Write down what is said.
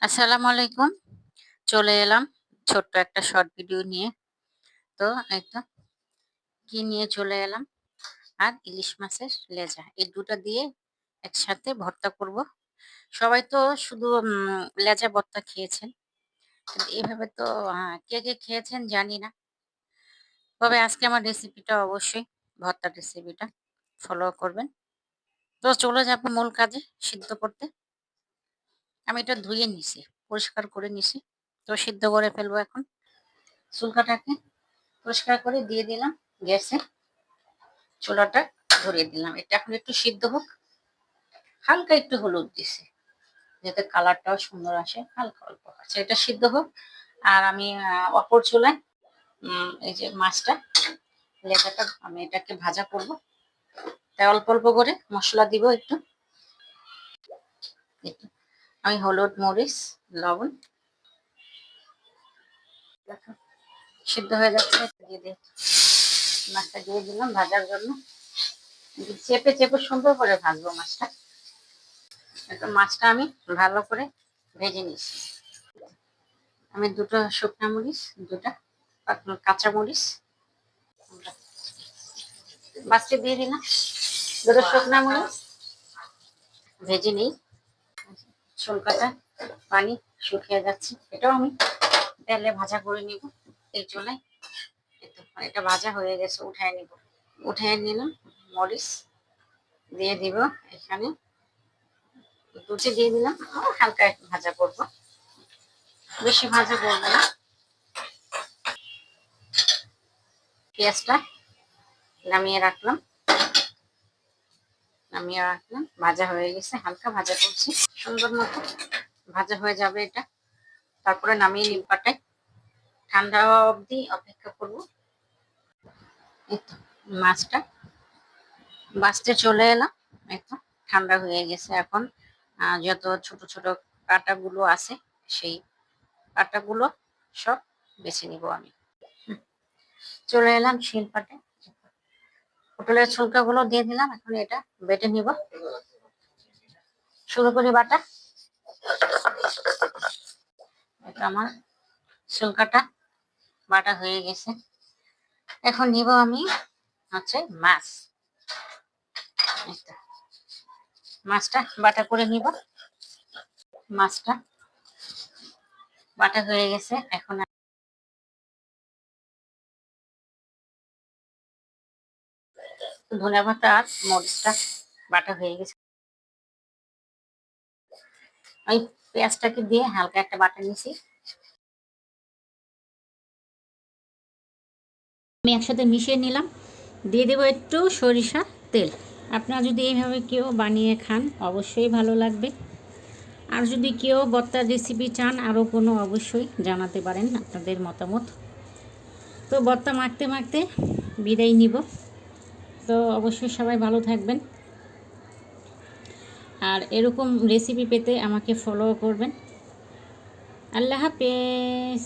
আসসালামু আলাইকুম। চলে এলাম ছোট্ট একটা শর্ট ভিডিও নিয়ে। তো একদম কি নিয়ে চলে এলাম আর ইলিশ মাছের লেজা। এই ২ টা দিয়ে একসাথে ভর্তা করব। সবাই তো শুধু লেজা ভর্তা খেয়েছেন। কিন্তু এভাবে তো কে খেয়েছেন জানি না। তবে আজকে আমার রেসিপিটা অবশ্যই ভর্তার রেসিপিটা ফলো করবেন। তো চলে যাব মূল কাজে সিদ্ধ করতে। আমি এটা ধুয়ে নিছি, পরিষ্কার করে নিছি। তো সিদ্ধ করে ফেলবো এখন। চুলকাটাকে পরিষ্কার করে দিয়ে দিলাম গ্যাসে, চুলাটা ধরিয়ে দিলাম। এটা এখন একটু সিদ্ধ হোক। হালকা একটু হলুদ দিছি যাতে কালারটাও সুন্দর আসে, হালকা অল্প। আচ্ছা, এটা সিদ্ধ হোক। আর আমি অপর চুলায় এই যে মাছটা, লেজাটা আমি এটাকে ভাজা করব। তাই অল্প অল্প করে মশলা দিব একটু। আমি হলুদ, মরিচ, লবণ, সিদ্ধ হয়ে যাচ্ছে, দিয়ে দিয়ে মাছটা দিয়ে দিলাম ভাজার জন্য। চেপে চেপে সুন্দর করে ভাজবো মাছটা। মাছটা আমি ভালো করে ভেজে নিচ্ছি। আমি ২ টা শুকনা মরিচ, ২ টা কাঁচা মরিচ বাছতে দিয়ে দিলাম। ২ টা শুকনা মরিচ ভেজে নিই। চুলকাটা পানি শুকিয়ে যাচ্ছে। এটাও আমি তেলে ভাজা করে নিব এই চুলায়। এটা ভাজা হয়ে গেছে, উঠায় নিব। উঠায় নিলাম। মরিচ দিয়ে দিব এখানে, কুচি দিয়ে দিলাম। হালকা একটু ভাজা করব, বেশি ভাজা করব না। পেঁয়াজটা নামিয়ে রাখলাম। ভাজা হয়ে গেছে, হালকা ভাজা করছি। সুন্দর মতো ভাজা হয়ে যাবে এটা। তারপরে নামিয়ে নিব পাটায়। ঠান্ডা হওয়া অবধি অপেক্ষা করব। এই তো মাছটা বাছতে চলে এলাম। একটু ঠান্ডা হয়ে গেছে এখন। যত ছোট ছোট কাঁটাগুলো আছে সেই কাঁটাগুলো সব বেছে নিব আমি। চলে এলাম শিলপাটে। পটলের ছোলকাগুলো দিয়ে দিলাম। এখন এটা বেটে নিব। শুরু করি বাটা। এটা আমার ছোলকাটা বাটা হয়ে গেছে। এখন নিব আমি হচ্ছে মাছ। মাছটা বাটা করে নিব। মাছটা বাটা হয়ে গেছে। এখন ধনে পাতা আর মরিচটা বাটা হয়ে গেছে। ওই পেঁয়াজটাকে দিয়ে হালকা একটা বাটা নিছি। আমি একসাথে মিশিয়ে নিলাম। দিয়ে দেবো একটু সরিষার তেল। আপনারা যদি এইভাবে কেউ বানিয়ে খান অবশ্যই ভালো লাগবে। আর যদি কেউ ভর্তার রেসিপি চান আরও কোনো, অবশ্যই জানাতে পারেন আপনাদের মতামত। তো ভর্তা মাখতে মাখতে বিদায় নিব। তো অবশ্যই সবাই ভালো থাকবেন। আর এরকম রেসিপি পেতে আমাকে ফলো করবেন। আল্লাহ হাফেজ।